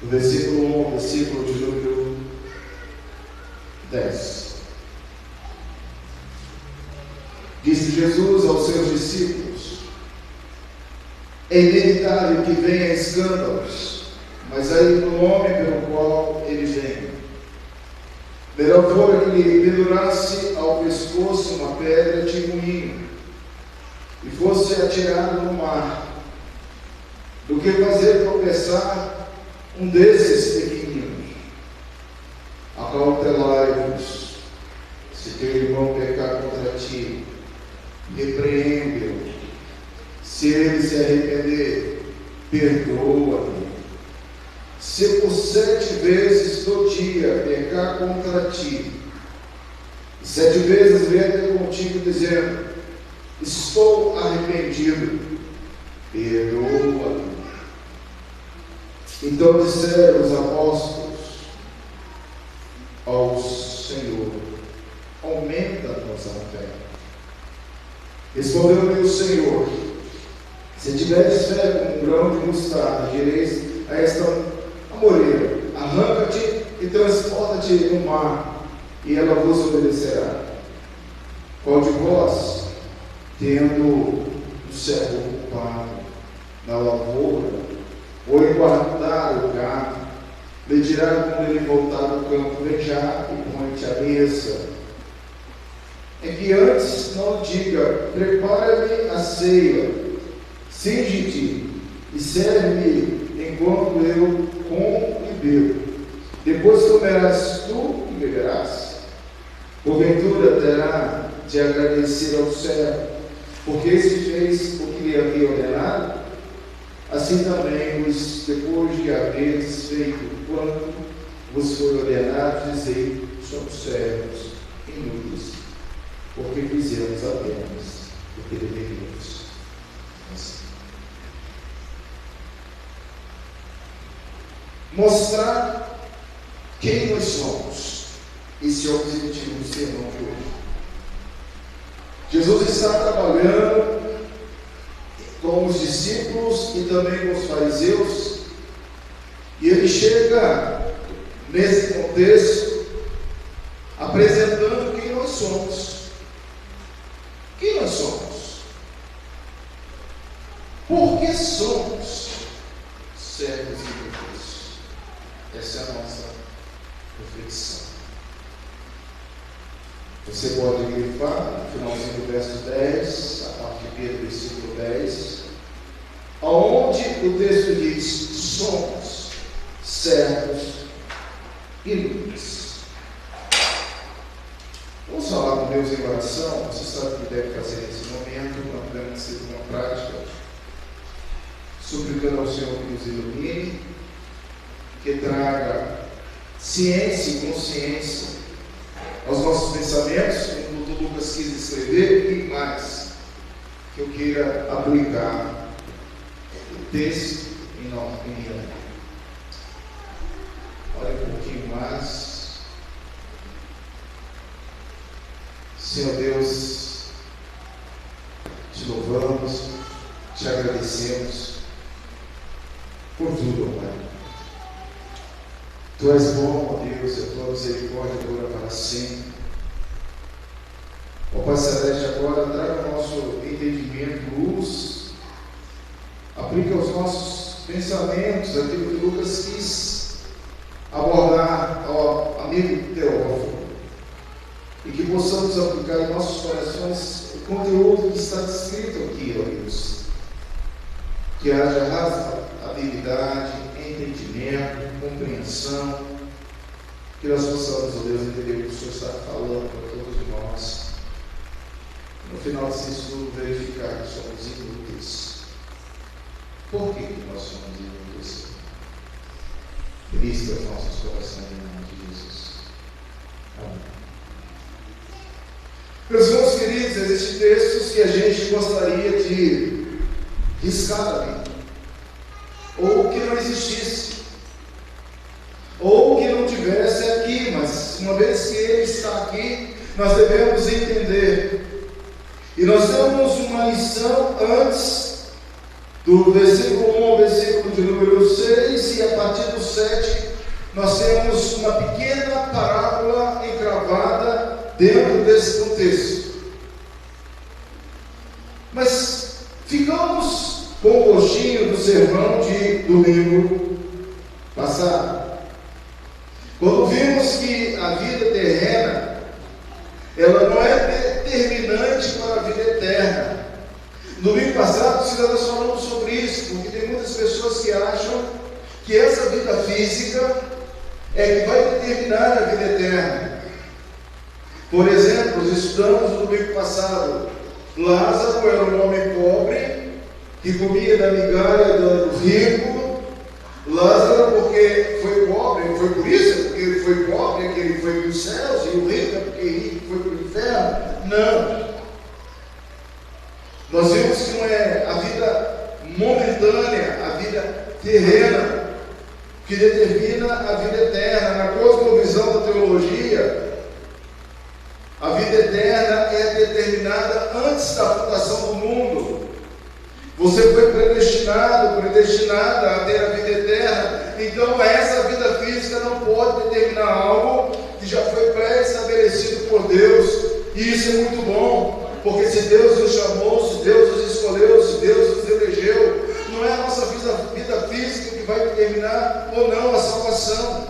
do versículo 1 ao versículo de número 10. Disse Jesus aos seus discípulos: é inevitável que venha escândalos, mas aí no homem pelo qual ele vem. Melhor fora que lhe pendurasse ao pescoço uma pedra de moinho e fosse atirado no mar, do que fazer tropeçar um desses pequeninos. Acautelai-vos, se teu irmão pecar contra ti, repreende-o. Se ele se arrepender, perdoa-lhe. Se por 7 vezes do dia pecar contra ti, 7 vezes vier ter contigo dizendo: estou arrependido, perdoa-lhe. Então disseram os apóstolos ao Senhor: aumenta-nos a fé. Respondeu-lhe o Senhor: se tiveres fé como um grão de mostarda, direis a esta amoreira: arranca-te e transporta-te no mar, e ela vos obedecerá. Qual de vós, tendo o servo ocupado na lavoura, ou em guardar o gado, lhe dirá quando ele voltar do campo: vem já e põe-te à mesa? É que antes não diga: prepara-me a ceia, cinge-te e serve-me enquanto eu como e bebo. Depois comerás tu e beberás. Porventura terá de agradecer ao servo, porque esse fez o que lhe havia ordenado? Assim também vos, depois de haveres feito quanto vos foi ordenado, dizei: somos servos inúteis, porque fizemos apenas o que deveríamos. Mostrar quem nós somos. Esse é o objetivo do sermão de hoje. Jesus está trabalhando com os discípulos e também com os fariseus, e ele chega nesse contexto apresentando quem nós somos. Quem nós somos? Por que somos servos inúteis? Essa é a nossa reflexão. Você pode grifar no finalzinho do verso 10, a parte B do versículo 10, aonde o texto diz: somos servos inúteis. Vamos falar com Deus em oração. Você sabe o que deve fazer nesse momento, uma plena segunda prática, suplicando ao Senhor que nos ilumine, que traga ciência e consciência aos nossos pensamentos, como o Dr. Lucas quis escrever, e mais, que eu queira aplicar o texto em nossa opinião. Olha um pouquinho mais. Senhor Deus, te louvamos, te agradecemos por tudo, Pai. Tu és bom, ó Deus, e a tua misericórdia dura para sempre. Ó Pai Celeste, agora traga ao nosso entendimento luz, aplique aos nossos pensamentos aquilo que Lucas quis abordar ao amigo Teófilo, e que possamos aplicar em nossos corações o conteúdo que está descrito aqui, ó Deus. Que haja razoabilidade, entendimento, compreensão, que nós possamos, ó Deus, entender o que o Senhor está falando para todos nós. No final desse estudo, verificar que somos inúteis. Por que nós somos inúteis? Ministra os nossos corações em nome de Jesus. Amém. Meus irmãos queridos, existem textos que a gente gostaria de riscar ali, ou que não existisse, ou que não tivesse aqui, mas uma vez que ele está aqui, nós devemos entender. E nós temos uma lição antes do versículo 1 ao versículo de número 6, 6 e a partir do 7, nós temos uma pequena parábola encravada dentro desse contexto. Mas ficamos com o gostinho do sermão de domingo passado, quando vimos que a vida terrena, ela não é determinante para a vida eterna. No domingo passado, nós falamos sobre isso, porque tem muitas pessoas que acham que essa vida física é que vai determinar a vida eterna. Por exemplo, estudamos no domingo passado, Lázaro era um homem pobre, que comia da migalha do rico. Lázaro, porque foi pobre, não foi por isso, porque ele foi pobre, que ele foi para os céus, e o rico é porque rico foi para o inferno. Não. Nós vimos que não é a vida momentânea, a vida terrena, que determina a vida eterna. Na cosmovisão da teologia, a vida eterna é determinada antes da fundação do mundo. Você foi predestinada a ter a vida eterna. Então essa vida física não pode determinar algo que já foi pré-estabelecido por Deus. E isso é muito bom, porque se Deus nos chamou, se Deus nos escolheu, se Deus nos elegeu, não é a nossa vida física que vai determinar ou não a salvação.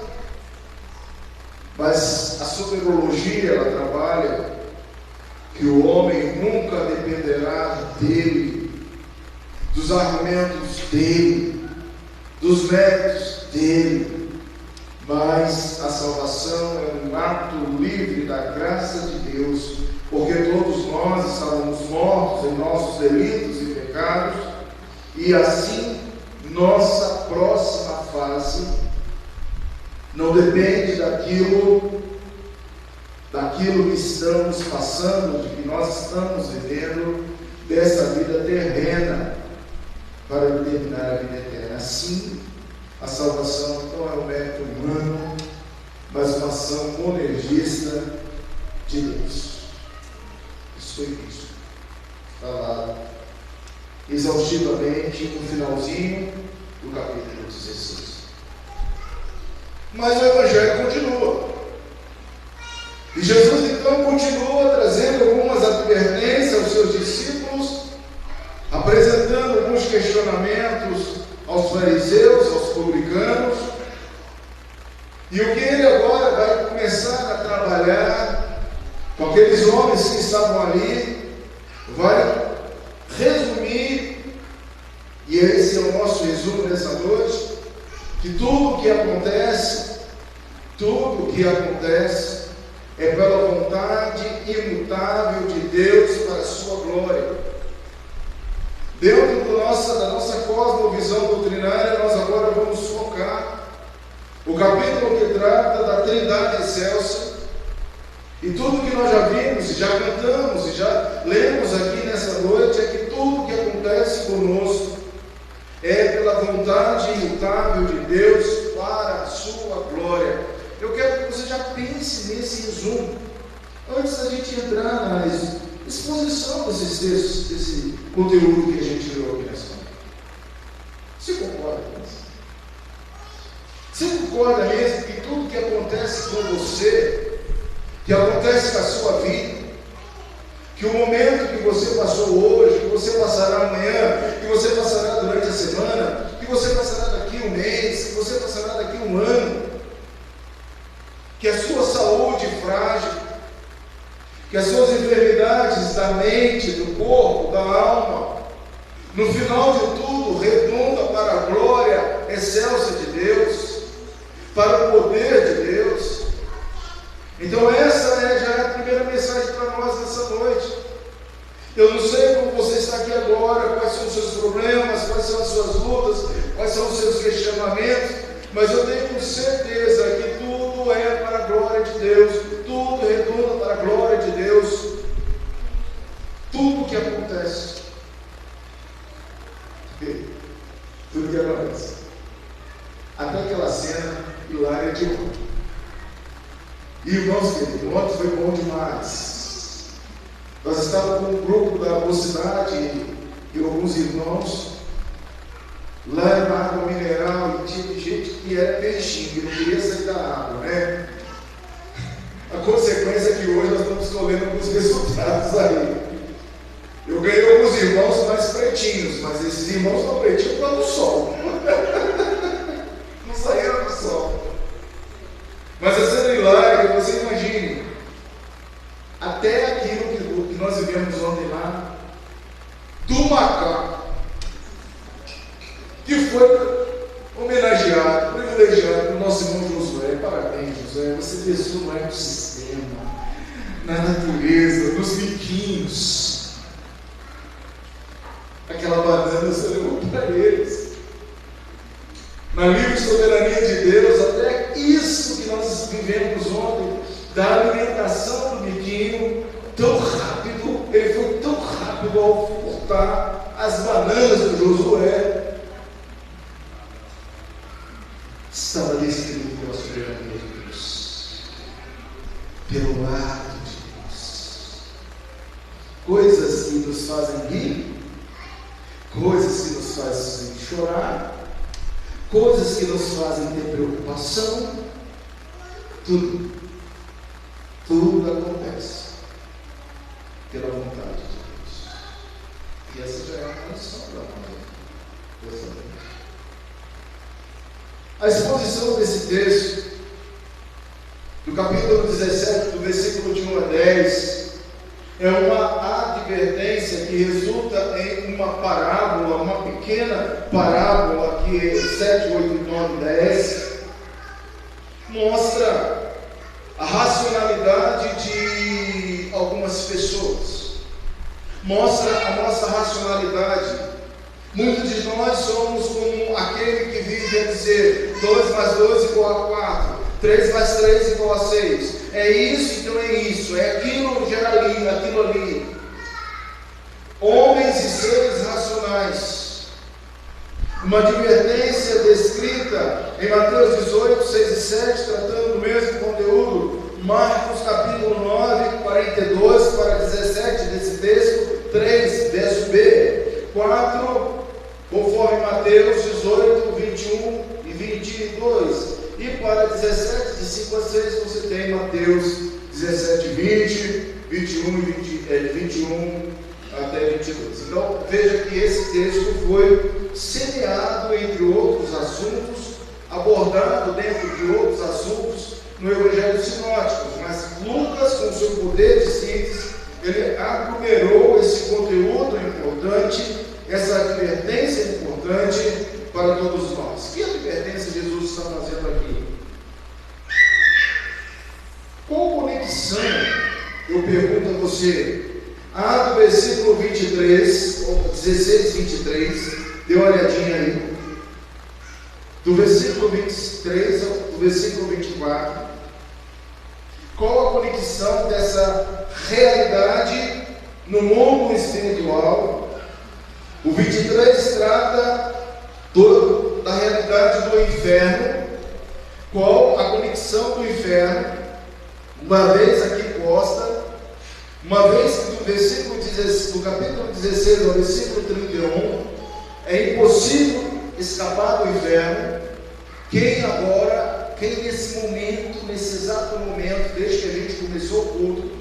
Mas a soteriologia, ela trabalha que o homem nunca dependerá dele, dos argumentos dele, dos méritos dele, mas a salvação é um ato livre da graça de Deus, porque todos nós estávamos mortos em nossos delitos e pecados, e assim nossa próxima fase não depende daquilo que estamos passando, de que nós estamos vivendo, dessa vida terrena, para determinar a vida eterna. Assim, a salvação não é um mérito humano, mas uma ação monergista de Deus. Isso foi isso. Está lá exaustivamente no finalzinho do capítulo 16. Mas o Evangelho continua. E Jesus então continua trazendo algumas advertências aos seus discípulos, apresentando alguns questionamentos aos fariseus, aos publicanos. E o que ele agora vai começar a trabalhar com aqueles homens que estavam ali, vai resumir, e esse é o nosso resumo nessa noite, que tudo o que acontece é pela vontade imutável de Deus para a sua glória. Dentro da nossa cosmovisão doutrinária, nós agora vamos focar o capítulo que trata da Trindade excelsa, e tudo que nós já vimos, e já cantamos, e já lemos aqui nessa noite, é que tudo que acontece conosco é pela vontade imutável de Deus para a sua glória. Eu quero que você já pense nesse resumo, antes da gente entrar na exposição desses textos, desse conteúdo que a gente leu aqui nessa noite. Você concorda com isso? Você concorda mesmo que tudo que acontece com você, que acontece com a sua vida, que o momento que você passou hoje, que você passará amanhã, que você passará durante a semana, que você passará daqui um mês, que você passará daqui um ano, que a sua saúde frágil, que as suas enfermidades da mente, do corpo, da alma, no final de tudo, redunda para a glória excelsa de Deus, para o poder de Deus. Então essa já é a primeira mensagem para nós nessa noite. Eu não sei como você está aqui agora, quais são os seus problemas, quais são as suas lutas, quais são os seus questionamentos, mas eu tenho certeza que tudo é para a glória de Deus, tudo redunda para a glória de Deus, tudo que acontece, tudo que acontece, até aquela cena hilária de ontem. E irmãos queridos, ontem foi bom demais. Nós estávamos com um grupo da mocidade e alguns irmãos, leva água mineral, e tinha gente que era peixinho, que não queria sair da água, né? A consequência é que hoje nós estamos colhendo alguns resultados aí. Eu ganhei alguns irmãos mais pretinhos, mas esses irmãos estão pretinhos por causa do sol. Não saíram do sol. Mas a cena hilária, você imagine, até aquilo que nós vivemos ontem lá, do macaco, que foi homenageado, privilegiado pelo nosso irmão Josué. Parabéns, Josué, você pensou no ecossistema, na natureza, nos biquinhos. Aquela banana você levou para eles. Na livre soberania de Deus, até isso que nós vivemos ontem, da alimentação do biquinho, tão rápido, ele foi tão rápido ao cortar as bananas do Josué. Estava descrito pela soberania de Deus, pelo ato de Deus. Coisas que nos fazem rir, coisas que nos fazem chorar, coisas que nos fazem ter preocupação, tudo acontece pela vontade de Deus. E essa já é a condição da vontade. A exposição desse texto, do capítulo 17, do versículo de 1 a 10, é uma advertência que resulta em uma parábola, uma pequena parábola, que é 7, 8, 9, 10, mostra a racionalidade de algumas pessoas, mostra a nossa racionalidade. Muitos de nós somos como aquele que vive a dizer 2 mais 2 igual a 4, 3 mais 3 igual a 6. É isso, então é isso, é aquilo, gera ali, aquilo ali. Homens e seres racionais. Uma advertência descrita em Mateus 18, 6 e 7, tratando do mesmo conteúdo. Marcos capítulo 9, 42 para 17 desse texto, 3, verso B. 4, conforme Mateus 18, 21 e 22. E para 17, de 5 a 6, você tem Mateus 17, 20, 21 e 21 até 22. Então, veja que esse texto foi semeado entre outros assuntos, abordado dentro de outros assuntos no Evangelho Sinótico. Mas Lucas, com seu poder de síntese, ele aglomerou esse conteúdo importante, essa advertência importante para todos nós. Que advertência Jesus está fazendo aqui? Qual conexão, eu pergunto a você, do versículo 23, ou 16, 23, dê uma olhadinha aí, do versículo 23 ao versículo 24, qual a conexão dessa realidade no mundo espiritual? O 23 trata da realidade do inferno. Qual a conexão do inferno? Uma vez aqui posta, uma vez que do capítulo 16 ao versículo 31, é impossível escapar do inferno. Quem nesse momento, nesse exato momento, desde que a gente começou o culto,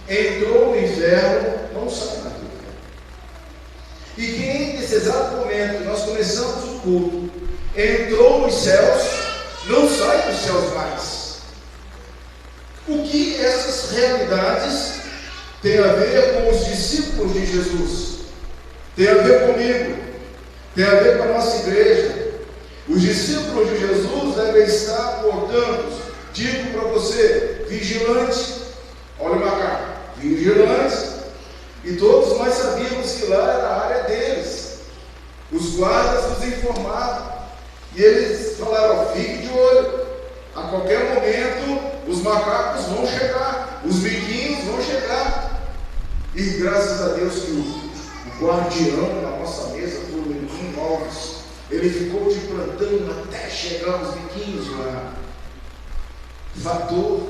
entrou no inferno, não sai mais do inferno. E quem nesse exato momento que nós começamos o culto, entrou nos céus, não sai dos céus mais. O que essas realidades têm a ver com os discípulos de Jesus? Tem a ver comigo, tem a ver com a nossa igreja. Os discípulos de Jesus devem estar, portanto, digo para você, vigilante. Olha o macaco, vigilante. E todos nós sabíamos que lá era a área deles. Os guardas nos informavam. E eles falaram: fique de olho. A qualquer momento os macacos vão chegar, os biquinhos vão chegar. E graças a Deus que o guardião da nossa mesa, o Leandro Alves, ele ficou te plantando até chegar os biquinhos lá. Fator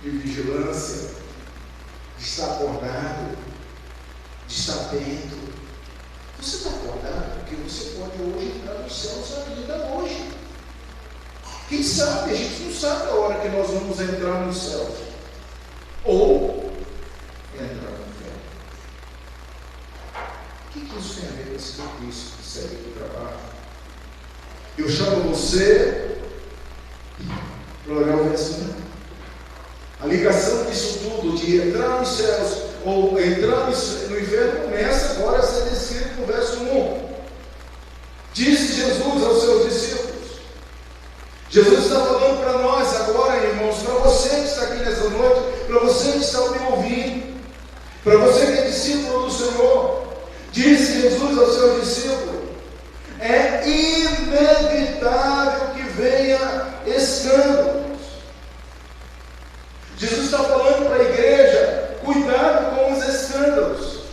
de vigilância, de estar acordado, de estar atento, Você está acordado? Porque você pode hoje entrar nos céus ainda hoje. Quem sabe? A gente não sabe a hora que nós vamos entrar nos céus. Ou entrar no inferno. O que isso tem a ver com esse texto que segue aqui para baixo? Eu chamo você para olhar o verso 1. A ligação disso tudo, de entrar nos céus ou entrar no inferno, começa agora a ser descrito no verso 1. Disse Jesus aos seus discípulos. Jesus está falando para nós agora, irmãos, para você que está aqui nessa noite, para você que está me ouvindo, para você que é discípulo do Senhor. Disse Jesus aos seus discípulos: é inevitável que venha escândalos. Jesus está falando para a igreja: cuidado com os escândalos,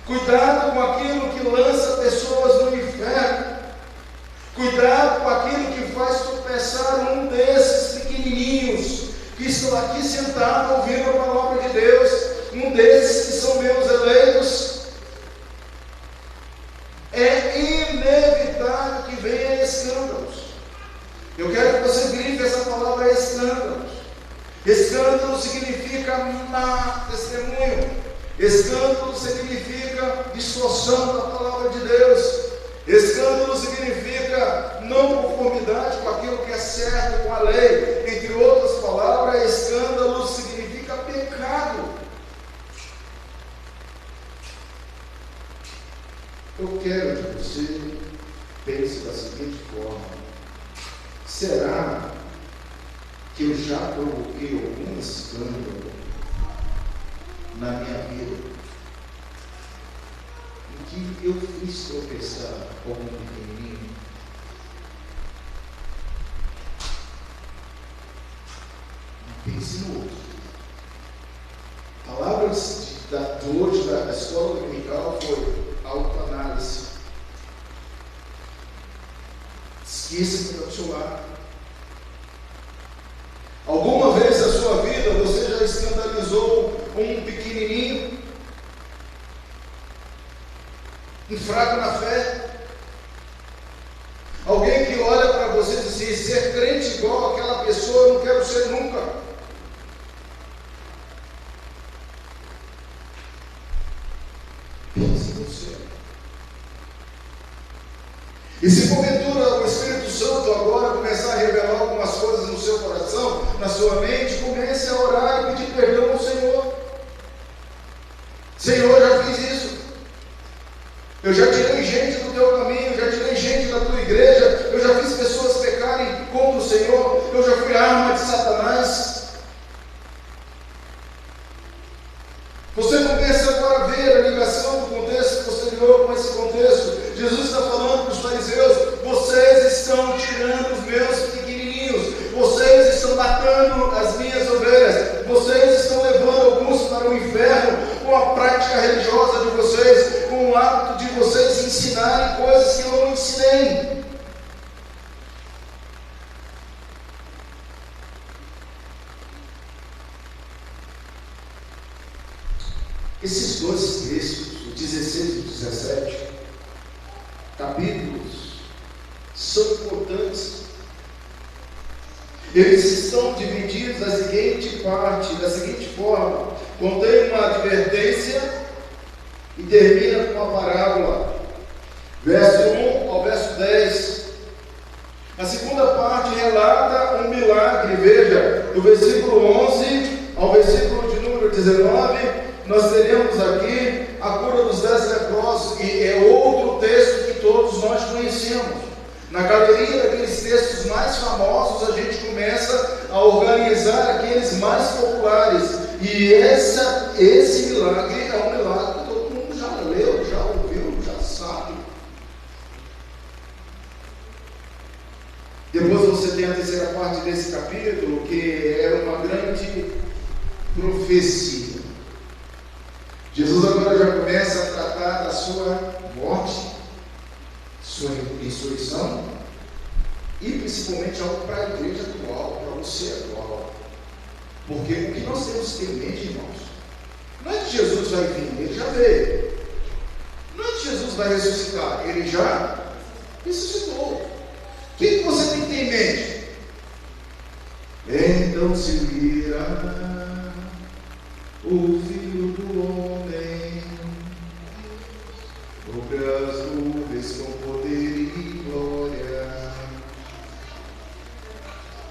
cuidado com aquilo que lança pessoas no inferno, cuidado com aquilo que faz tropeçar um desses pequenininhos que estão aqui sentados ouvindo a palavra de Deus, um desses que são meus eleitos. É inevitável que venha escândalos. Eu quero que você grife essa palavra escândalos. Escândalo significa má testemunho. Escândalo significa distorção da palavra de Deus. Escândalo significa não conformidade com aquilo que é certo, com a lei. Entre outras palavras, escândalo significa pecado. Eu quero que você pense da seguinte forma: será que eu já provoquei algum escândalo na minha vida, em que eu fiz tropeçar algum pequenininho? Pense no outro. A palavra de hoje da escola dominical foi autoanálise. Esqueça que está do seu lado. Alguma vez na sua vida você já escandalizou um pequenininho, um fraco na fé? Alguém que olha para você e diz assim: ser crente igual aquela pessoa eu não quero ser nunca. Pense em você. E se porventura o Espírito Santo agora começar a revelar algumas coisas no seu coração, na sua mente, comece a orar e pedir perdão ao Senhor. Senhor, eu já fiz isso. Eu já tirei gente do teu caminho, eu já tirei gente da tua igreja, eu já fiz pessoas pecarem contra o Senhor, eu já fui arma de Satanás. Você começa agora a ver a ligação do contexto posterior com esse contexto. Jesus está falando para os fariseus: vocês estão tirando os meus pequenininhos, vocês estão matando as minhas ovelhas, vocês estão levando alguns para o inferno com a prática religiosa de vocês, com o hábito de vocês ensinarem coisas que eu não ensinei. Esses dois textos, o 16 e o 17, capítulos, são importantes. Eles estão divididos da seguinte forma: contém uma advertência e termina com uma parábola. Verso 1 ao verso 10. A segunda parte relata um milagre. Veja, do versículo 11 ao versículo de número 19, nós teremos aqui a cura dos 10 leprosos, e é outro texto que todos nós conhecemos. Na galeria daqueles textos mais famosos, a gente começa a organizar aqueles mais populares, e esse milagre é um milagre que todo mundo já leu, já ouviu, já sabe. Depois você tem a terceira parte desse capítulo, que era uma grande profecia. Jesus agora já começa a tratar da sua morte, sua ressurreição, e principalmente algo para a igreja atual, para você atual. Porque o que nós temos que ter em mente, irmãos, não é que Jesus vai vir, ele já veio. Não é que Jesus vai ressuscitar? Ele já ressuscitou. O que você tem que ter em mente? Então se virá o Filho do Homem sobre as nuvens com poder e glória.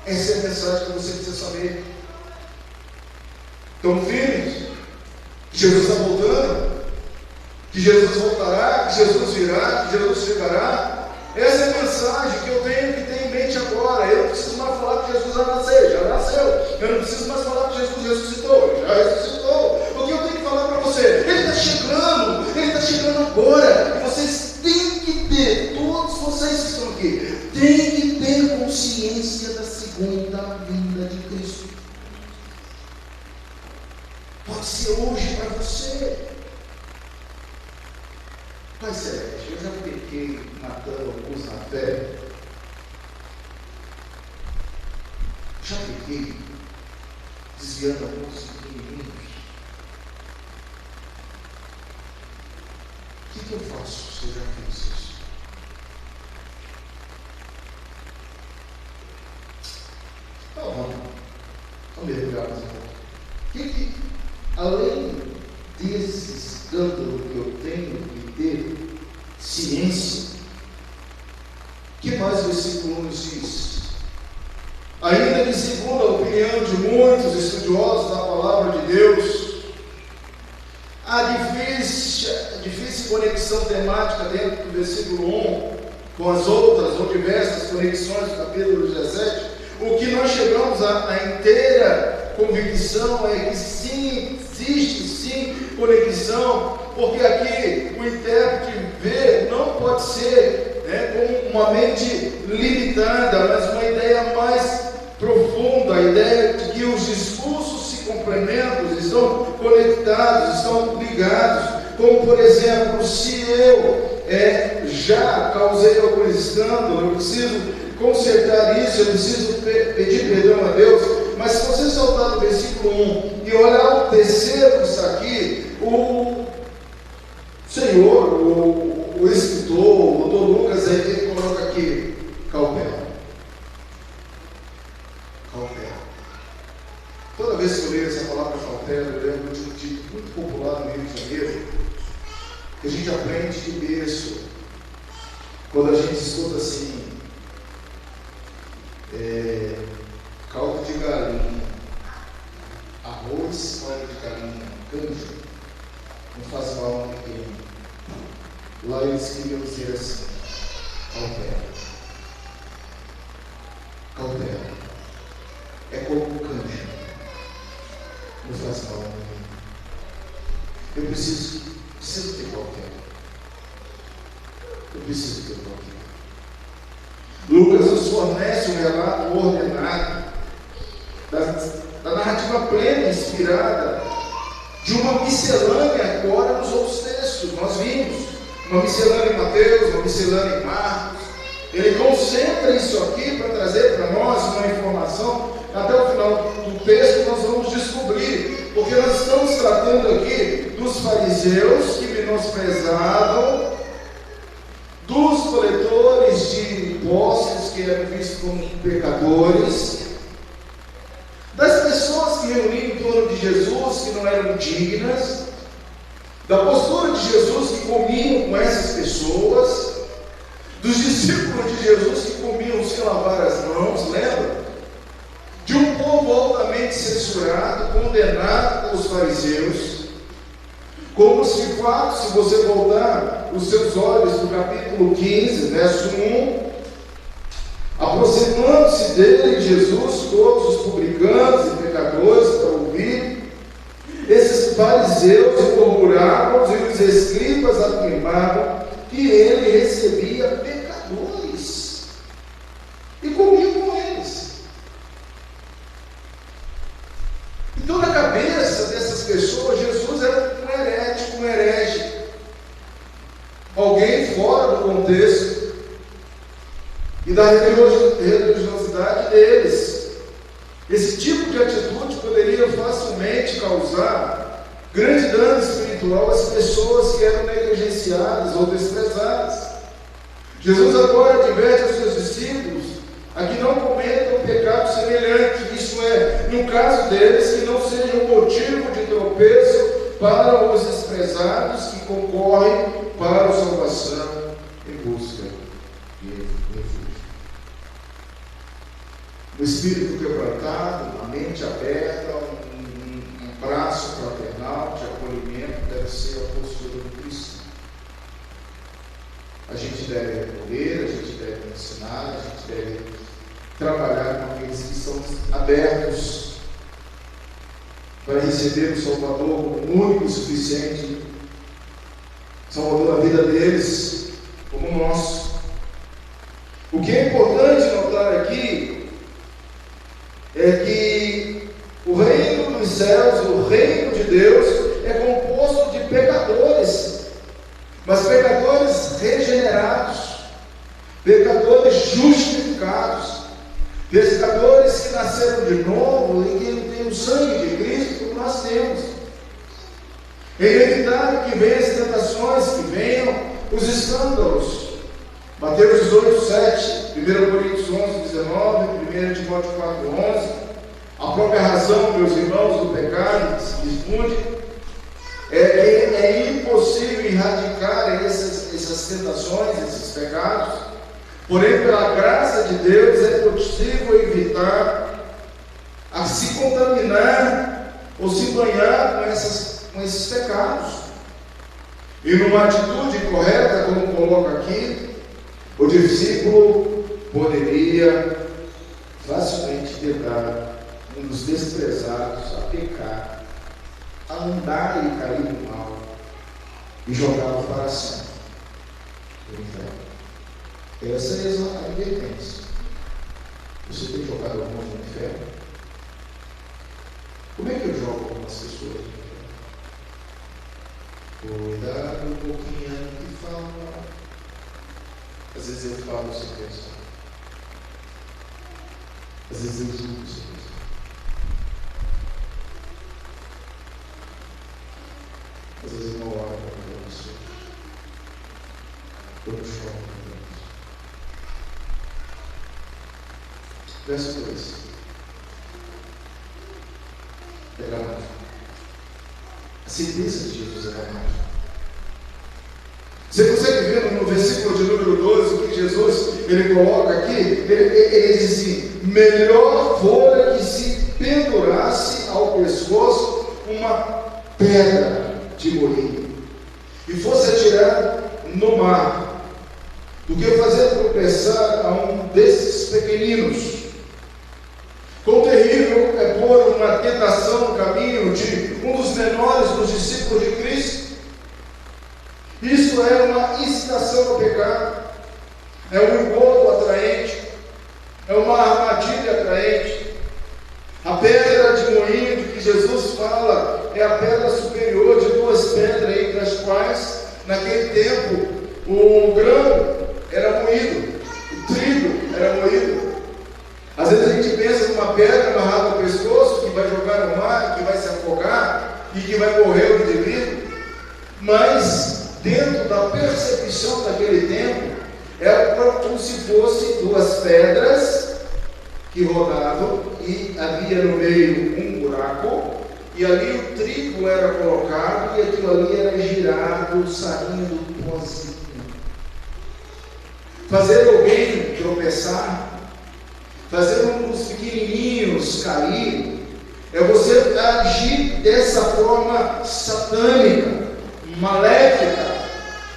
Essa é a mensagem que você precisa saber. Estão firmes? Que Jesus está voltando, que Jesus voltará, que Jesus virá, que Jesus chegará. Essa é a mensagem que eu tenho que ter em mente agora. Eu não preciso mais falar que Jesus já nasceu. Eu não preciso mais falar que Jesus ressuscitou, ele já ressuscitou. O que eu tenho que falar para você? Ele está chegando agora. E vocês têm que ter, todos vocês que estão aqui, têm que ter consciência da segunda vinda de Cristo. Pode ser hoje para você. Pai Celeste, eu já pequei matando alguns na fé. Já pequei desviando alguns pequenininhos. O que eu faço se eu já fiz isso? Então, vamos mergulhar mais um pouco. Além desse escândalo que eu tenho que ter ciência, o que mais o versículo nos diz? Ainda que segundo a opinião de muitos estudiosos da palavra de Deus, a difícil conexão temática dentro do versículo 1 com as outras ou diversas conexões do capítulo 17, o que nós chegamos à inteira convicção é que sim, existe sim conexão, porque aqui o intérprete vê não pode ser com uma mente limitada, mas uma ideia mais profunda, a ideia de que os discursos se complementam, estão conectados, estão ligados, como por exemplo, se eu já causei algum escândalo, eu preciso consertar isso, eu preciso pedir perdão a Deus. Mas se você soltar no versículo 1 e olhar o terceiro que está aqui, o Senhor, o escritor, o Dr. Lucas, ele coloca aqui, cautela. Cautela. Toda vez que eu leio essa palavra cautela, eu lembro de um título muito popular no Rio de Janeiro, que a gente aprende de berço, quando a gente escuta assim, caldo de galinha, arroz, caldo de galinha, canja, não faz mal a ninguém. Lá eles queriam dizer assim, cautela. Cautela. É como canja, não faz mal a ninguém. Eu preciso ter cautela. Eu preciso ter cautela. Lucas nos fornece um relato ordenado da narrativa plena, inspirada, de uma miscelânea agora nos outros textos. Nós vimos uma miscelânea em Mateus, uma miscelânea em Marcos. Ele concentra isso aqui para trazer para nós uma informação. Até o final do texto nós vamos descobrir, porque nós estamos tratando aqui dos fariseus que menosprezavam, dos coletores de impostos que eram vistos como pecadores, das pessoas que reuniam em torno de Jesus que não eram dignas, da postura de Jesus que comiam com essas pessoas, dos discípulos de Jesus que comiam sem lavar as mãos, lembra? De um povo altamente censurado, condenado pelos fariseus, como se de fato, se você voltar os seus olhos no capítulo 15, verso 1, aproximando-se dele, Jesus, todos os publicanos e pecadores para ouvir, esses fariseus murmuravam e os escribas afirmavam que ele recebia pecadores e comia com eles. Então, na cabeça dessas pessoas, Jesus era um herético, um herege, alguém fora do contexto e da religiosidade deles. Esse tipo de atitude poderia facilmente causar grande dano espiritual espiritual às pessoas que eram negligenciadas ou desprezadas. Jesus agora adverte aos seus discípulos a que não cometam pecado semelhante, isto é, no caso deles, que não seja um motivo de tropeço para os desprezados que concorrem para a salvação em busca de refúgio. O espírito quebrantado, uma mente aberta, um braço fraternal de acolhimento deve ser a postura do cristão. A gente deve recolher, a gente deve ensinar, a gente deve trabalhar com aqueles que estão abertos para receber o Salvador como único e suficiente, Salvador da vida deles, como nosso. O que é importante notar aqui é que o reino dos céus, o reino de Deus, é composto de pecadores, mas pecadores regenerados, pecadores justificados, pecadores que nasceram de novo e que têm o sangue de Cristo, como nós temos. É inevitável que venham as tentações, que venham os escândalos. Mateus 18, 7, 1 Coríntios 11, 19, 1 Timóteo 4, 11. A própria razão, meus irmãos, do pecado que se difunde é que é impossível erradicar essas tentações, esses pecados. Porém, pela graça de Deus, é possível evitar a se contaminar ou se banhar com esses pecados. E numa atitude correta, como coloca aqui, o discípulo poderia facilmente tentar um dos desprezados a pecar, a andar e cair no mal e jogá-lo para sempre no inferno. Essa é a advertência. Você tem jogado alguns no inferno? Como é que eu jogo algumas pessoas no inferno? Cuidado um pouquinho que fala. Às vezes eu falo sem pensar. Às vezes eu julgo sem pensar. Às vezes eu não olho para a pessoa. Eu não choro para Deus. Verso 2. É dramático. A sentença de Jesus é dramática. Você consegue ver no versículo de número 12 o que Jesus ele coloca aqui? Ele diz assim: melhor fora que se pendurasse ao pescoço uma pedra de moinho e fosse atirado no mar, do que fazer tropeçar a um desses pequeninos. Quão terrível é pôr uma tentação no caminho de um dos menores dos discípulos de Cristo. Isso é uma incitação ao pecado, é um engodo atraente, é uma armadilha atraente. A pedra de moinho de que Jesus fala é a pedra superior de duas pedras, entre as quais, naquele tempo, o grão era moído, o trigo era moído. Às vezes a gente pensa numa pedra amarrada no pescoço, que vai jogar no mar, que vai se afogar e que vai morrer o indivíduo, mas dentro da percepção daquele tempo, era como se fossem duas pedras que rodavam e havia no meio um buraco, e ali o trigo era colocado e aquilo ali era girado, saindo pozinho. Fazer alguém tropeçar, fazer um dos pequenininhos cair, é você agir dessa forma satânica, maléfica,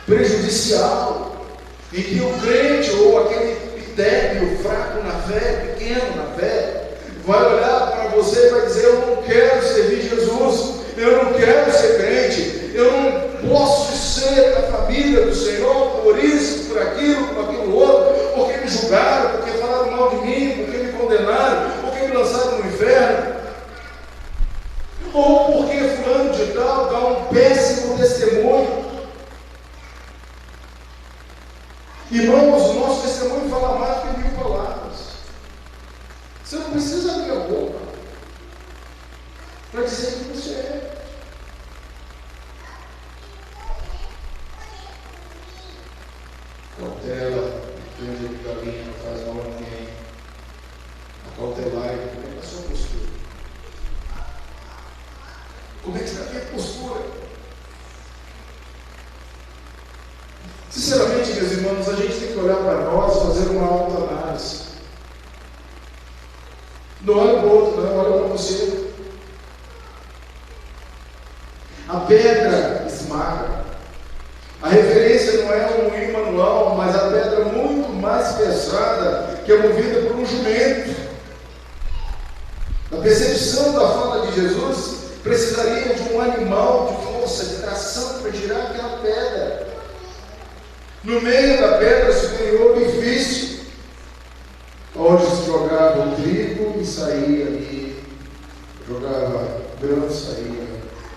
prejudicial, em que o crente ou aquele débil, fraco na fé, pequeno na fé, vai olhar para você e vai dizer: eu não quero servir Jesus, eu não quero ser crente, eu não posso ser da família do Senhor, por isso, por aquilo outro, porque me julgaram, porque falaram mal de mim, porque me condenaram, porque me lançaram no inferno, ou porque fulano de tal dá um péssimo testemunho. Irmãos, o nosso testemunho fala mais que 1000 palavras. Você não precisa abrir a boca para dizer que você é. cautelar, como é que está a sua postura? Como é que está a minha postura? Sinceramente, meus irmãos, a gente tem que olhar para nós e fazer uma autoanálise. Não olha para o outro, não, olha para você. A pedra esmaga. A referência não é um moinho manual, mas a pedra muito mais pesada, que é movida por um jumento. A percepção da fala de Jesus precisaria de um animal de força, de tração para girar aquela pedra. No meio da pedra superior, o orifício, onde se jogava o trigo e saía ali, jogava grão, saía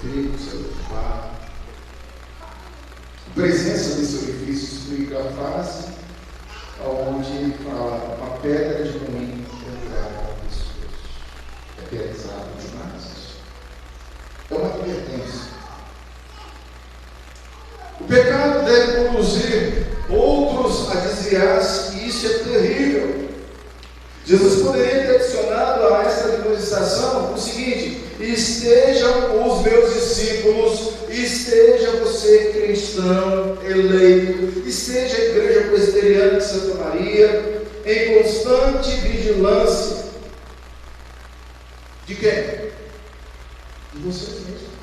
trigo, saía barro. A presença desse orifício explica a frase onde fala uma pedra de moinho pendurada ao pescoço. É pesado demais. É uma advertência. O pecado deve conduzir outros a desviar-se, e isso é terrível. Jesus poderia ter adicionado a essa admoestação o seguinte: estejam os meus discípulos, esteja você cristão eleito, esteja a igreja presbiteriana de Santa Maria em constante vigilância. De quem? De vocês mesmos.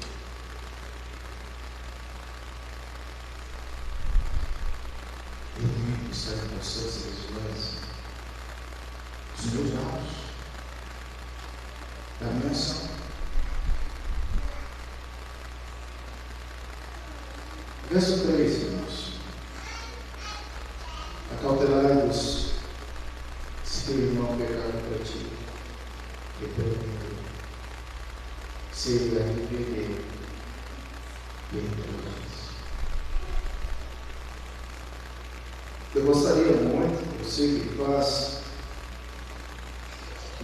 Eu tenho que estar em constância e vigilância dos meus atos, da minha ação. Verso 3, irmãos. Acautelai-vos, se teu irmão pecar contra ti, repreende-o, se ele arrepender, perdoa-lhe. Eu gostaria muito, você que faz o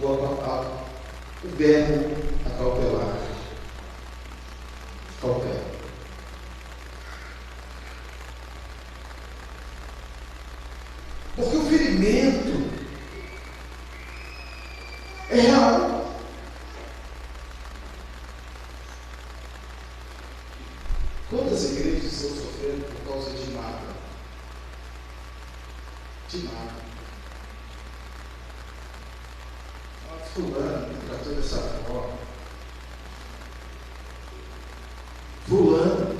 verbo acautelar. Cautela. Porque o ferimento é real. Quantas igrejas estão sofrendo por causa de nada? De nada. Fulano tratou dessa forma. Fulano,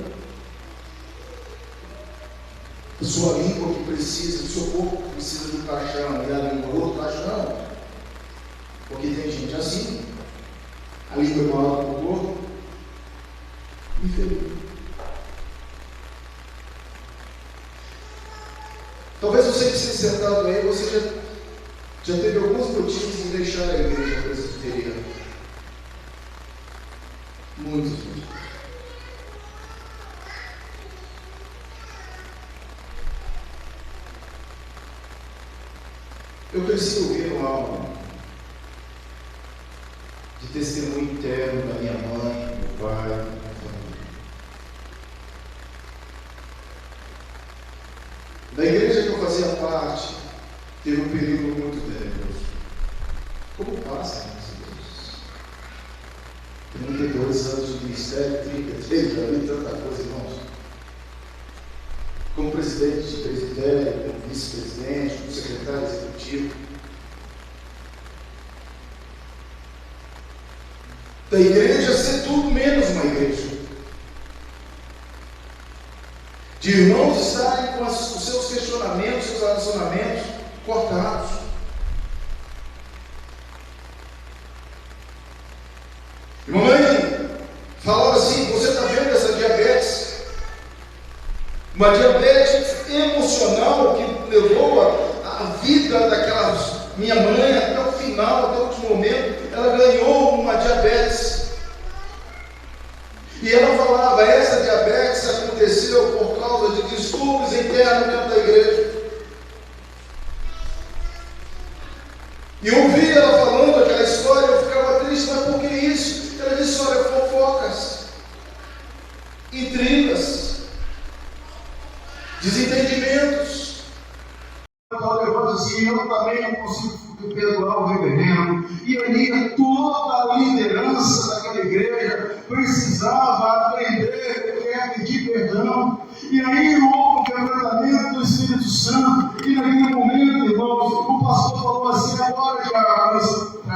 a sua língua que precisa, o seu corpo que precisa de um caixão, e a língua outro caixão. Porque tem gente assim, a língua é maior que o corpo. Infeliz. Talvez você que esteja sentado aí, você já teve alguns motivos de deixar a igreja presbiteriana. Muitos motivos. Eu cresci ouvindo algo de testemunho interno da minha mãe, do meu pai, da minha família. Da igreja que eu fazia parte, teve um período muito tenebroso. Como passa, meus irmãos? 32 anos de ministério, 33, já vi tanta coisa, irmãos. Como presidente de presbitério, como vice-presidente, como secretário executivo. Da igreja ser tudo menos uma igreja. De irmãos estarem com os seus questionamentos, seus relacionamentos cortados. Mamãe falava assim: você está vendo essa diabetes? Uma diabetes emocional que levou a vida daquela minha mãe até o final, até o último momento. Ela ganhou uma diabetes. E ela falava: essa diabetes aconteceu por causa de distúrbios internos dentro da igreja. E eu ouvi ela falando aquela história, eu ficava triste, mas por que isso? Ela disse: olha, fofocas, intrigas, desentendimentos. Eu levando assim: eu também não consigo perdoar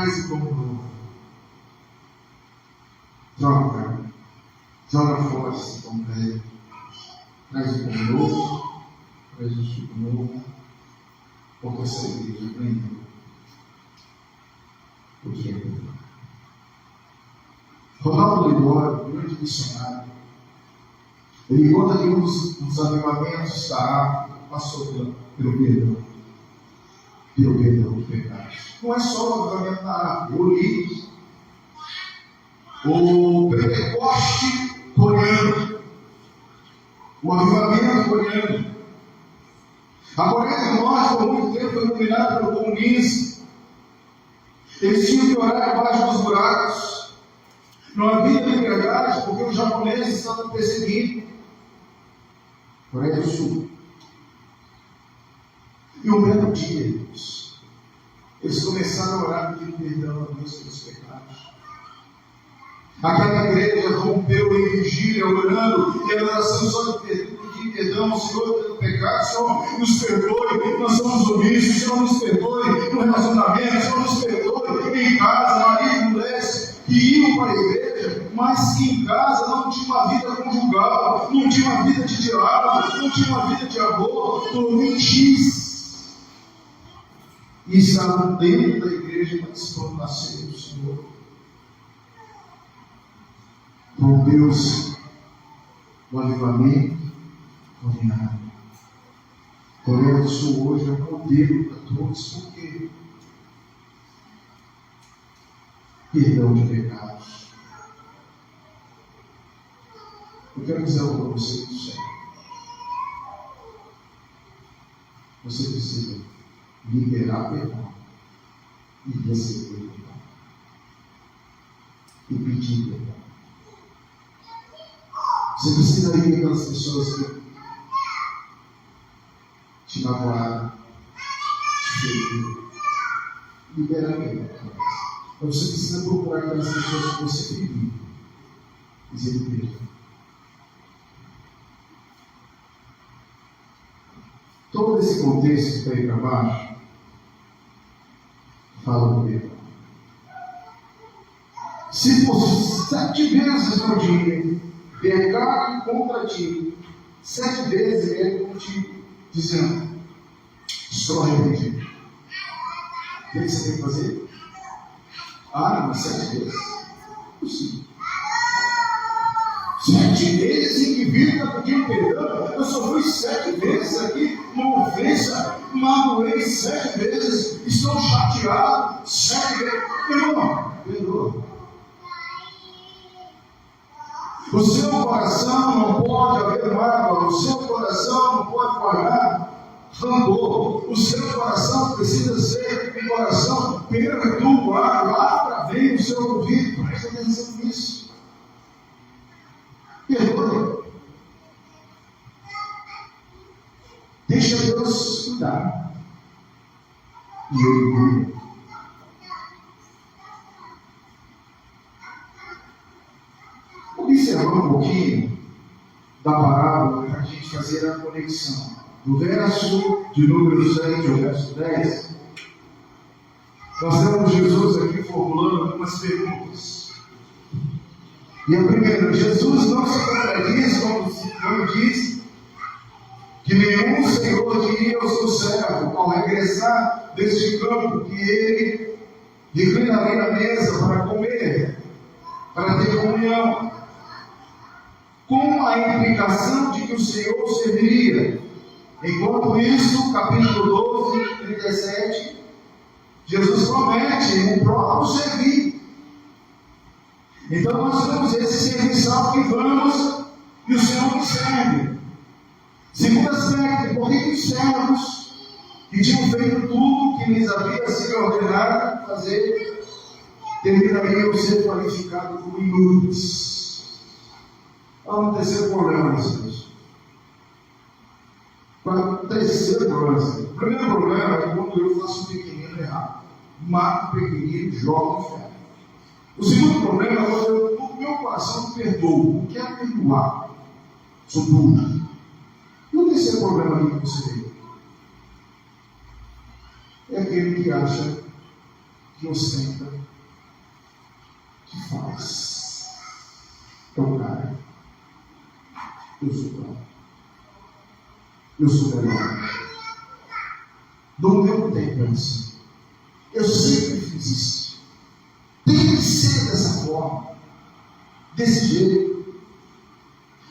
traz o pão novo. Joga fora esse pão velho. Traz o pão novo, traz o suco novo, porque essa igreja aprendeu o que é pecado. Ronaldo Lidório, grande missionário, ele conta que um dos avivamentos da África passou pelo perdão dos pecados. Não é só o avivamento da África, eu li o Pentecoste coreano, o avivamento coreano. A Coreia do Norte, por muito tempo, foi dominada pelo comunismo. Eles tinham que orar debaixo dos buracos. Não havia liberdade, porque os japoneses estavam perseguindo. Coreia do Sul. E um belo dia, eles começaram a orar pedindo perdão a Deus pelos pecados. Aquela igreja rompeu em vigília, orando, e a oração só de pedir perdão ao Senhor pelo pecado. Senhor, nos perdoe, nós somos omissos, Senhor, nos perdoe no relacionamento, Senhor, nos perdoe em casa, marido e mulheres que iam para a igreja, mas que em casa não tinha uma vida conjugal, não tinha uma vida de diálogo, não tinha uma vida de amor, doentes. E estavam dentro da igreja participando da ceia do Senhor. Com Deus, o avivamento combinado. Coreia do Sul hoje é um modelo para todos, porque perdão de pecados. Eu quero dizer algo para você do céu. Você precisa liberar perdão e receber perdão e pedir perdão. Você precisa ir aquelas pessoas que te magoaram, te feriram, liberar perdão. Mas você precisa procurar aquelas pessoas que você feriu, dizer perdão. Todo esse contexto que está aí para baixo fala do perdão. Se por 7 vezes no dia pecar contra ti, 7 vezes ele contigo, dizendo: estou arrependido. O que você tem que fazer? Mas 7 vezes? Possível. 7 vezes em que vida pedindo perdão. Eu só fui 7 vezes aqui, uma ofensa, magoei 7 vezes, estou chateado 7 vezes. Perdoa. O seu coração não pode haver mágoa, o seu coração não pode guardar rancor, o seu coração precisa ser um coração perdoado. Lá vem o seu ouvido, presta atenção nisso. Perdoa. Deixa Deus cuidar. E Ele cuida. Observar um pouquinho da parábola para a gente fazer a conexão. Do verso de número 7 ao verso 10, nós temos Jesus aqui formulando algumas perguntas. E a primeira: Jesus não se contradiz quando diz que nenhum senhor diria ao seu servo, ao regressar deste campo, que ele reclinaria a mesa para comer, para ter comunhão, com a implicação de que o Senhor serviria. Enquanto isso, capítulo 12, 37, Jesus promete o próprio servir. Então nós temos esse serviçal que vamos e o Senhor nos serve. Segundo aspecto, por que os servos que tinham feito tudo que lhes havia sido ordenado fazer, terminariam ser qualificados como inúteis? Há um terceiro problema nesse texto. O terceiro problema. O primeiro problema é quando eu faço um pequenino errado. Mato o pequenino e jogo no ferro. O segundo problema é quando o meu coração me perdoa. Não quero perdoar. Sou duro. E o terceiro problema aqui que você vê é aquele que acha que ostenta, que faz. Então, cara, eu sou bom. Eu sou melhor. No meu tempo é assim. Eu sempre fiz isso. Tem que ser dessa forma, desse jeito.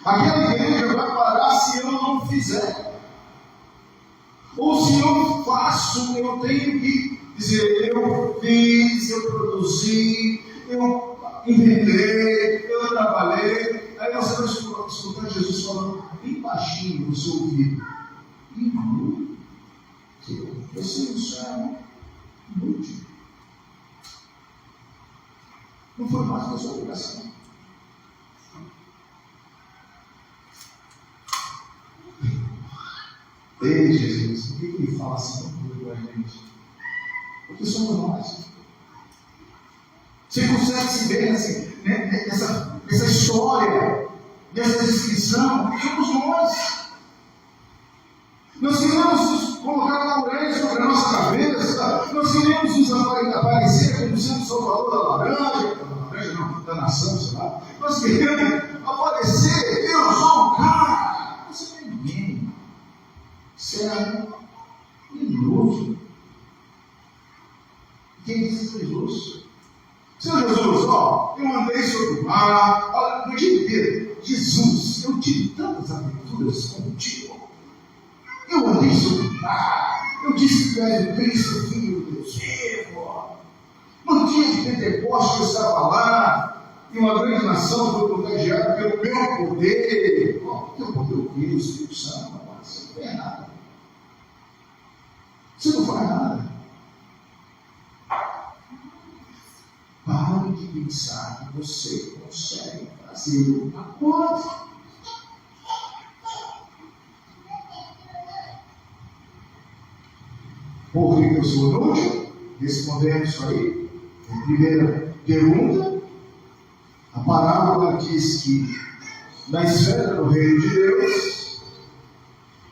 Aquela igreja vai parar se eu não fizer. Ou se eu faço, eu tenho que dizer, eu fiz, eu produzi, eu inventei, eu trabalhei. Aí você vai escutar Jesus falando bem baixinho no seu ouvido. Inútil. Você é inútil. Não foi mais da sua obrigação. Ei, Jesus, por que ele fala assim com a gente? Porque somos nós. Você consegue se ver assim, né, essa história, nessa descrição? Somos nós. Nós queremos nos colocar lauréis sobre a nossa cabeça, nós queremos nos aparecer como sendo salvador da laranja não, da nação, sei lá. Nós queremos aparecer, eu sou um cara. Você não é ninguém. Você é inútil. Quem disse Jesus? Senhor Jesus, ó, eu andei sobre o mar, olha, no dia inteiro, Jesus, eu tive tantas aventuras contigo. Eu andei sobre o mar, eu disse que tu és o Cristo, filho do Deus vivo. No dia de Pentecostes eu estava lá, e uma grande nação foi contagiada pelo meu poder. O teu poder o quê? O Espírito Santo, você não faz nada. Você não faz nada. Pare de pensar que você consegue fazer uma coisa. Por que eu sou inútil? Respondendo isso aí, a primeira pergunta, a parábola diz que na esfera do reino de Deus,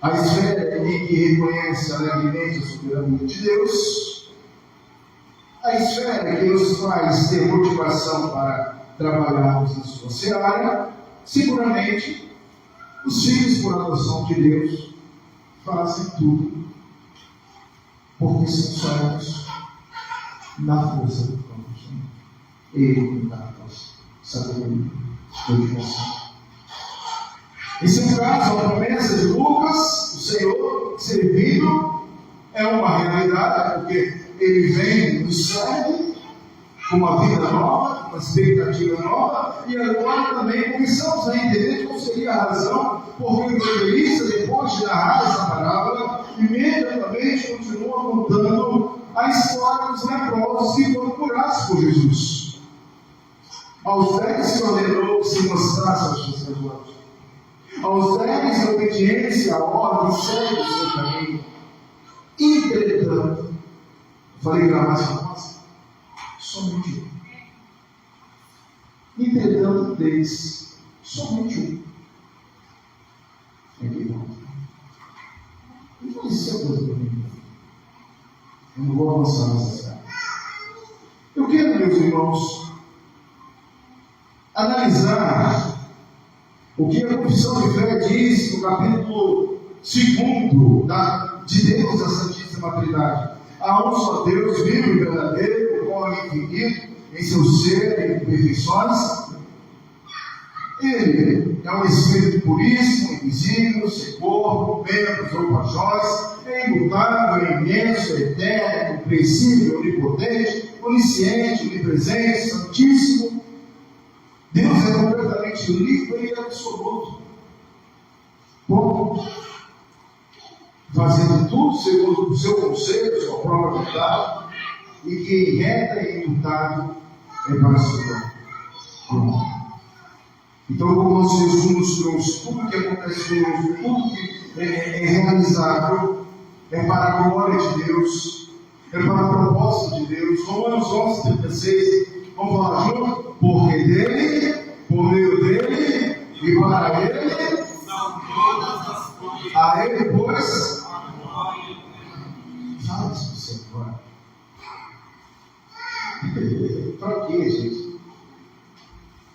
a esfera em que reconhece alegremente a soberania de Deus, a esfera que nos faz ter motivação para trabalharmos na sua seara, seguramente, os filhos por adoção de Deus fazem tudo, porque são salvos na força do próprio Senhor. Ele dá a nós sabedoria, motivação. Esse é o caso, a promessa de Lucas, o Senhor servido, é uma realidade, porque Ele vem nos serve com uma vida nova, uma expectativa nova, e agora também começamos a entender qual seria a razão porque o evangelista, depois de narrar essa parábola, imediatamente continua contando a história dos leprosos que foram curados por Jesus. Aos 10 que ordenou que se mostrasse aos sacerdotes. Aos 10 a obediência à ordem segue o seu caminho. Entretanto, falei que era mais famosa? Somente um. Entretanto, deles, somente um. É que não. Não vai ser coisa para mim. Eu não vou avançar nessa série. Eu quero, meus irmãos, analisar o que a confissão de fé diz no capítulo 2 de Deus, da Santíssima Trindade. Há um só Deus vivo e verdadeiro, com o infinito, em seu ser e perfeições. Ele é um Espírito puríssimo, invisível, sem corpo, membros ou paixões, é imutável, é imenso, é eterno, incompreensível, onipotente, onisciente, onipresente, santíssimo. Deus é completamente livre e absoluto. Ponto. Fazendo tudo segundo o seu conselho, sua própria vontade, e que reta e imutável é para a sua glória. Então, como nós resumimos tudo que acontece conosco, tudo que é realizável, é para a glória de Deus, é para o propósito de Deus. Romanos 11:36, vamos falar junto? Porque dele, por meio dele e para ele, a ele, pois, fala isso para você agora. Para quê, gente?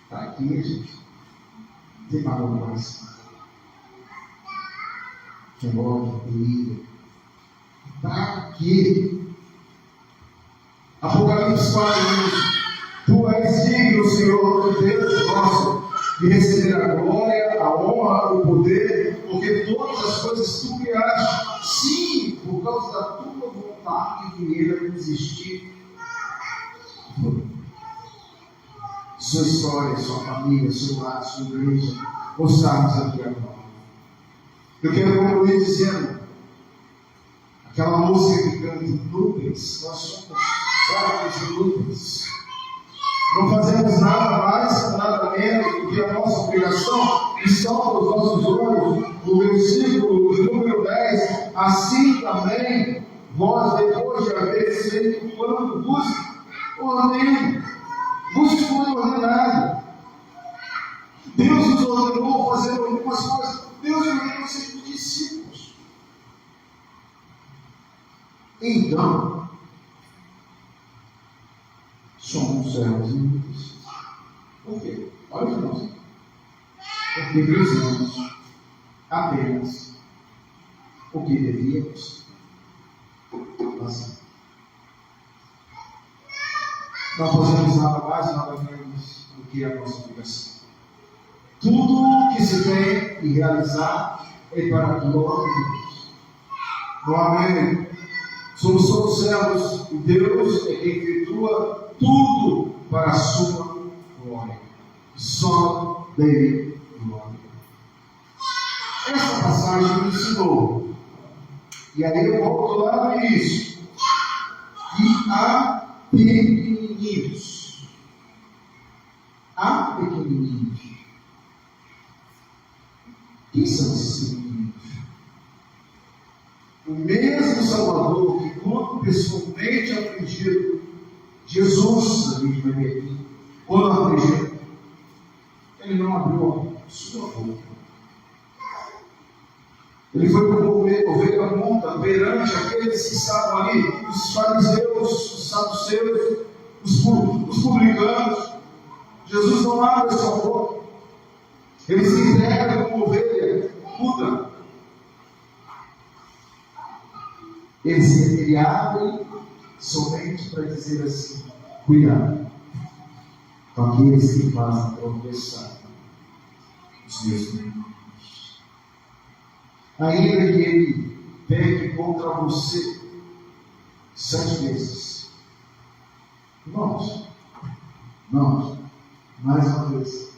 Para quê, gente? Tem mal mais. Revolta, perigo. Para quê? Apocalipse 4 diz: Tu és digno, Senhor, Deus nosso, de receber a glória, a honra, o poder, porque todas as coisas tu criaste, sim, por causa da tua vontade vieram existir. Sua história, sua família, seu lar, sua igreja, gostamos aqui agora. Eu quero concluir dizendo, aquela música que canta nuvens, nós somos fracos de nuvens. Não fazemos nada mais, nada menos do que a nossa obrigação, e salva os nossos olhos. No versículo número 10, assim também, vós, depois de haver feito quanto vos ordenei, vos foi ordenado. Deus nos ordenou fazer algumas coisas. Deus nos ordenou ser discípulos. Então, somos servos inúteis. Por quê? Olha o que nós. Porque fizemos apenas o que devíamos fazer. Não fazemos nada mais, nada menos do que a nossa obrigação. Tudo que se tem e realizar é para a glória de Deus. Não amém? Somos todos servos e Deus é quem efetua tudo para a sua glória. Só dele glória. Essa passagem me ensinou. E aí eu volto lá no início. Que há pequenininhos. Há pequenininhos. Quem são esses pequenininhos? O mesmo Salvador que, quando pessoalmente afligido, Jesus, a gente vai ver aqui, quando afligido, ele não abriu a sua boca. Ele foi como ovelha monta perante aqueles que estavam ali, os fariseus, os saduceus, os publicanos. Jesus não abre a sua boca. Ele se entrega como ovelha muda. Ele abre somente para dizer assim: cuidado com aqueles que fazem tropeçar os meus inimigos. Ainda que ele pegue contra você 7 vezes. Irmãos, mais uma vez,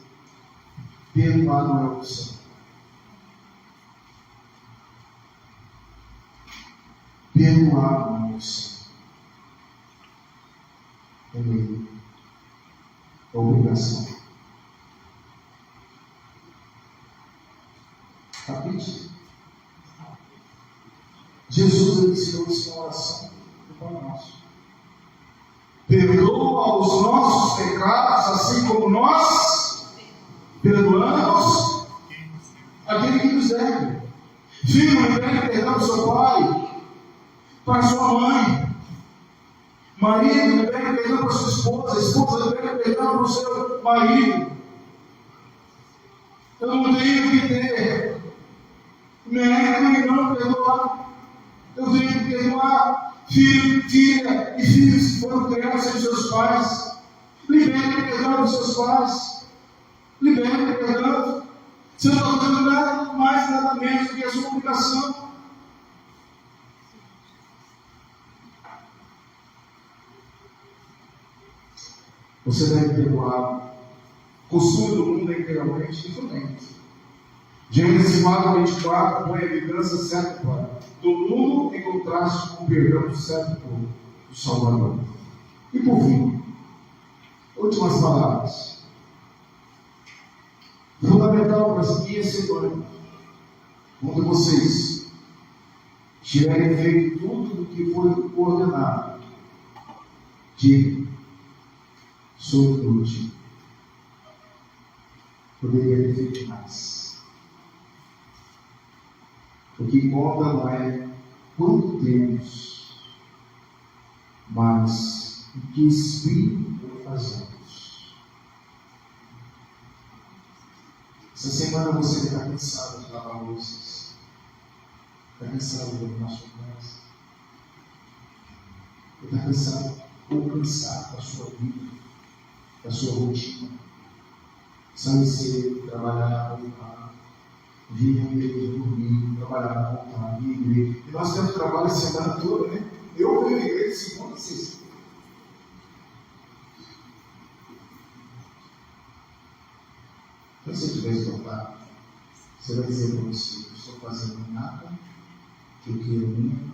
perdoar não é opção. Perdoar não é opção. É lei. É obrigação. Capite? Jesus ensinou isso na oração do Pai Nosso. Perdoa os nossos pecados, assim como nós perdoamos aquele que nos deve. Filho, libere perdão do seu pai, para sua mãe. Marido, libere perdão para sua esposa. Esposa, libere perdão para o seu marido. Eu não tenho que ter médico e não perdoar. Eu tenho que perdoar filho, filha e filhos que foram criados sem seus pais. Libere perdão dos seus pais. Libere perdão. Você não está fazendo nada mais, nada menos do que a sua obrigação. Você deve perdoar. O costume do mundo é inteiramente diferente. Gênesis 4:24 põe a evidência certa do mundo em contraste com o perdão do certo povo, do Salvador. E por fim, últimas palavras. Fundamental para as minhas semanas, quando vocês tiverem feito tudo do que foi ordenado, diga: sou inútil, poderia ter feito mais. O que conta não é quanto temos, mas em que espírito fazemos. Essa semana você está cansado de lavar louças, está cansado de arrumar sua casa, está cansado ou cansado da sua vida, da sua rotina. Sabe cedo, trabalhar, voltar, vir à igreja, dormir, trabalhar, voltar, vir à igreja. E nós temos trabalho a semana toda, né? Eu venho à igreja de segunda a sexta. Quando você estiver esgotado, você vai dizer para você: eu estou fazendo nada que eu queira minha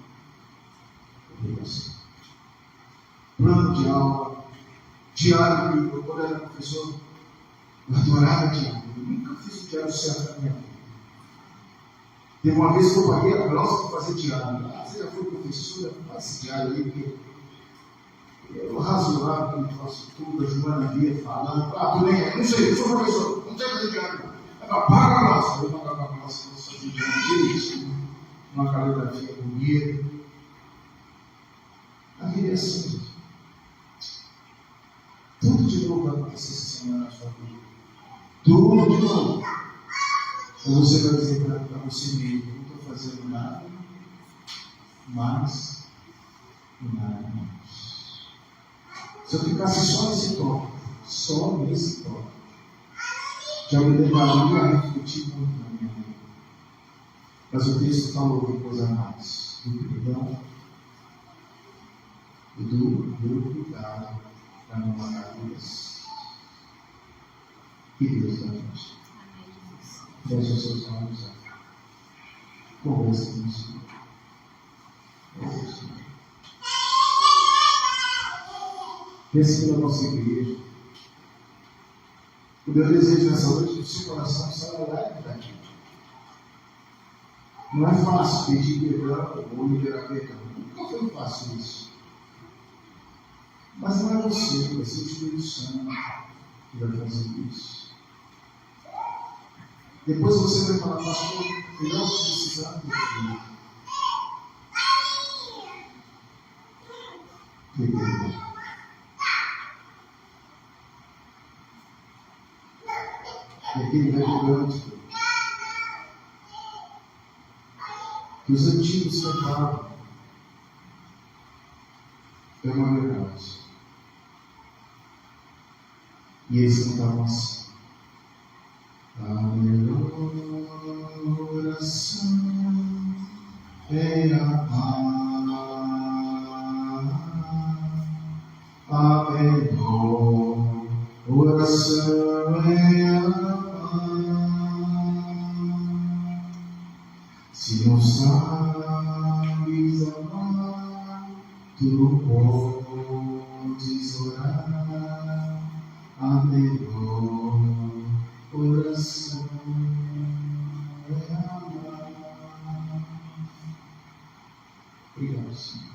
obrigação. Plano de aula, diário, eu quando era professor, eu adorava diário. Eu nunca fiz o diário certo na minha vida. Teve uma vez que eu paguei a glosa para fazer diário. Você já foi professora? Faz esse diário aí, porque eu razoava com o troço tudo, a Joana via falando. Tu nem é, não sei, eu sou professor, não sei fazer diário. Paga a glosa. Eu pagava a glosa, eu fazia diário direitinho, uma caligrafia bonita. A vida é assim. Tudo de novo vai acontecer essa semana na sua vida. Tudo de novo. Ou você vai dizer para você mesmo: eu não estou fazendo nada mais e nada menos. Se eu ficasse só nesse tópico, já me levaria a refletir muito na minha vida. Mas o texto falou de coisa mais do perdão e do cuidado para não pagar Deus. Que Deus dá a gente. Feche os seus olhos. Converse com o Senhor. Pense pela nossa igreja. O meu desejo nessa noite é que o seu coração saia lá daqui. Não é fácil pedir perdão ou liberar perdão. Nunca foi fácil isso. Mas não é você, vai ser o Espírito Santo que vai fazer isso. Depois você vai falar: pastor, eu não precisava de perdão. E aquele velho cântico que os antigos cantavam é uma verdade. E eles cantavam assim: a melhor oração é amar, a melhor oração é amar. Se não sabes amar, tu não podes orar. A melhor oração é amar. Obrigado, Senhor.